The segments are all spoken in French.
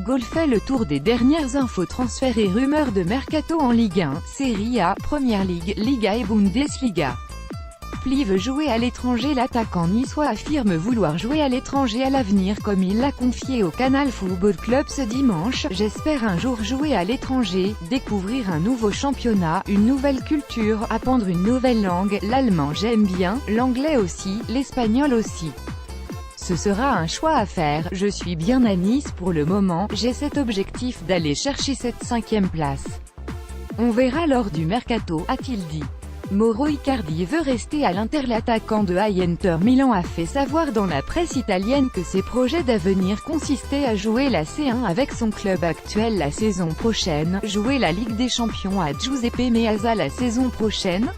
Gaulle fait le tour des dernières infos transferts et rumeurs de mercato en Ligue 1, Serie A, Première Ligue, Liga et Bundesliga. Pli veut jouer à l'étranger. L'attaquant niçois affirme vouloir jouer à l'étranger à l'avenir comme il l'a confié au Canal Football Club ce dimanche. J'espère un jour jouer à l'étranger, découvrir un nouveau championnat, une nouvelle culture, apprendre une nouvelle langue. L'allemand j'aime bien, l'anglais aussi, l'espagnol aussi. Ce sera un choix à faire. Je suis bien à Nice pour le moment, j'ai cet objectif d'aller chercher cette 5e place. On verra lors du mercato, a-t-il dit. Mauro Icardi veut rester à l'Inter. L'attaquant de Inter Milan a fait savoir dans la presse italienne que ses projets d'avenir consistaient à jouer la C1 avec son club actuel la saison prochaine, jouer la Ligue des Champions à Giuseppe Meazza la saison prochaine.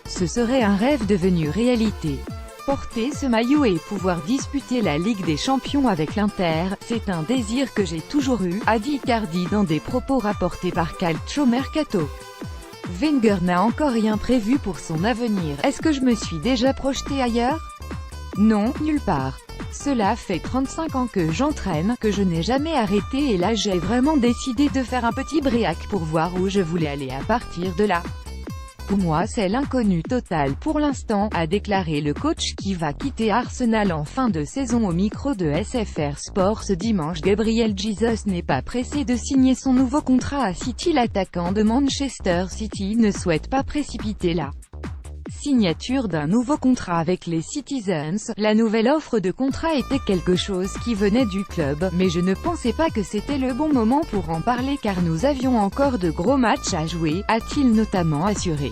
Ce serait un rêve devenu réalité. Porter ce maillot et pouvoir disputer la Ligue des Champions avec l'Inter, c'est un désir que j'ai toujours eu, a dit Icardi dans des propos rapportés par Calcio Mercato. Wenger n'a encore rien prévu pour son avenir. Est-ce que je me suis déjà projeté ailleurs? Non, nulle part. Cela fait 35 ans que j'entraîne, que je n'ai jamais arrêté et là j'ai vraiment décidé de faire un petit break pour voir où je voulais aller à partir de là. Pour moi c'est l'inconnu total pour l'instant, a déclaré le coach qui va quitter Arsenal en fin de saison au micro de SFR Sport ce dimanche. Gabriel Jesus n'est pas pressé de signer son nouveau contrat à City. L'attaquant de Manchester City ne souhaite pas précipiter la signature d'un nouveau contrat avec les Citizens. La nouvelle offre de contrat était quelque chose qui venait du club, mais je ne pensais pas que c'était le bon moment pour en parler car nous avions encore de gros matchs à jouer, a-t-il notamment assuré.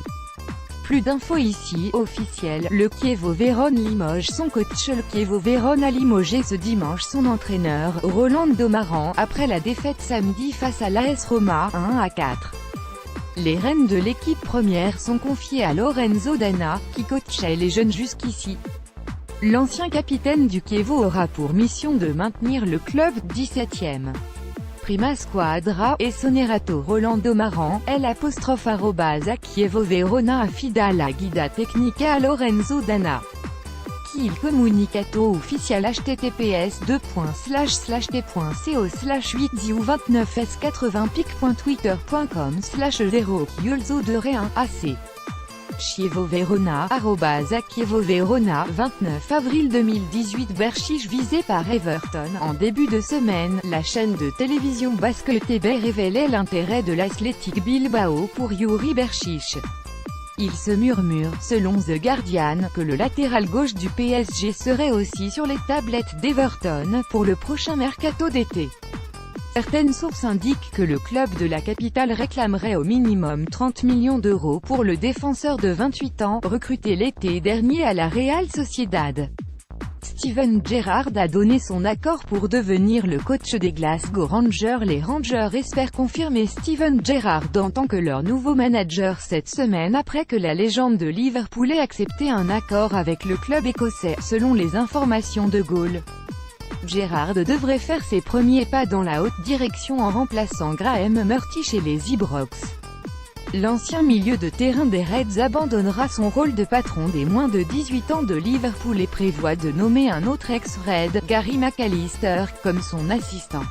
Plus d'infos ici, officiel, le Chievo Vérone limoge son coach. Le Chievo Vérone a limogé ce dimanche son entraîneur, Rolando Maran, après la défaite samedi face à l'AS Roma, 1-4. Les rênes de l'équipe première sont confiées à Lorenzo Danna, qui coachait les jeunes jusqu'ici. L'ancien capitaine du Chievo aura pour mission de maintenir le club 17e. Prima squadra, e sonerato Rolando Maran, @a Chievo Verona affida la guida tecnica a Lorenzo Danna. Il comunicato ufficial https://t.81029s80pic.twitter.com/0 Chiolzo Chievo Verona, @Chievo Verona, 29 avril 2018. Berchiche visé par Everton. En début de semaine, la chaîne de télévision basque TV révélait l'intérêt de l'Athletic Bilbao pour Yuri Berchiche. Il se murmure, selon The Guardian, que le latéral gauche du PSG serait aussi sur les tablettes d'Everton pour le prochain mercato d'été. Certaines sources indiquent que le club de la capitale réclamerait au minimum 30 millions d'euros pour le défenseur de 28 ans, recruté l'été dernier à la Real Sociedad. Steven Gerrard a donné son accord pour devenir le coach des Glasgow Rangers. Les Rangers espèrent confirmer Steven Gerrard en tant que leur nouveau manager cette semaine après que la légende de Liverpool ait accepté un accord avec le club écossais, selon les informations de Goal. Gerrard devrait faire ses premiers pas dans la haute direction en remplaçant Graham Murty chez les Ibrox. L'ancien milieu de terrain des Reds abandonnera son rôle de patron des moins de 18 ans de Liverpool et prévoit de nommer un autre ex-Red, Gary McAllister, comme son assistant.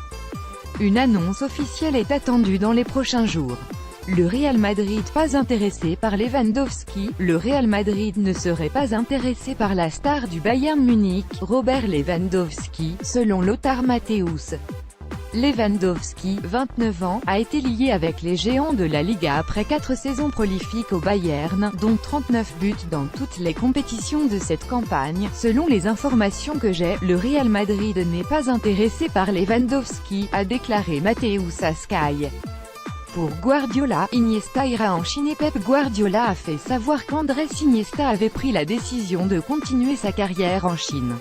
Une annonce officielle est attendue dans les prochains jours. Le Real Madrid pas intéressé par Lewandowski. Le Real Madrid ne serait pas intéressé par la star du Bayern Munich, Robert Lewandowski, selon Lothar Matthäus. Lewandowski, 29 ans, a été lié avec les géants de la Liga après 4 saisons prolifiques au Bayern, dont 39 buts dans toutes les compétitions de cette campagne. Selon les informations que j'ai, le Real Madrid n'est pas intéressé par Lewandowski, a déclaré Matthäus à Sky. Pour Guardiola, Iniesta ira en Chine et Pep Guardiola a fait savoir qu'Andrés Iniesta avait pris la décision de continuer sa carrière en Chine.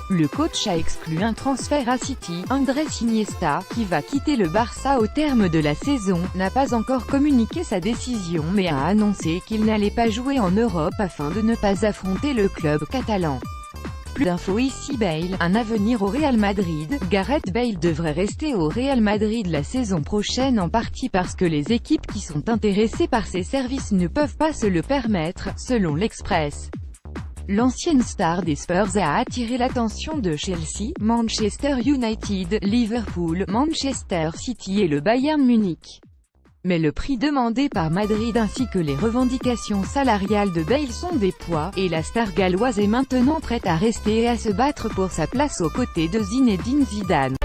Le coach a exclu un transfert à City. Andrés Iniesta, qui va quitter le Barça au terme de la saison, n'a pas encore communiqué sa décision mais a annoncé qu'il n'allait pas jouer en Europe afin de ne pas affronter le club catalan. Plus d'infos ici. Bale, un avenir au Real Madrid. Gareth Bale devrait rester au Real Madrid la saison prochaine en partie parce que les équipes qui sont intéressées par ses services ne peuvent pas se le permettre, selon l'Express. L'ancienne star des Spurs a attiré l'attention de Chelsea, Manchester United, Liverpool, Manchester City et le Bayern Munich. Mais le prix demandé par Madrid ainsi que les revendications salariales de Bale sont des poids, et la star galloise est maintenant prête à rester et à se battre pour sa place aux côtés de Zinedine Zidane.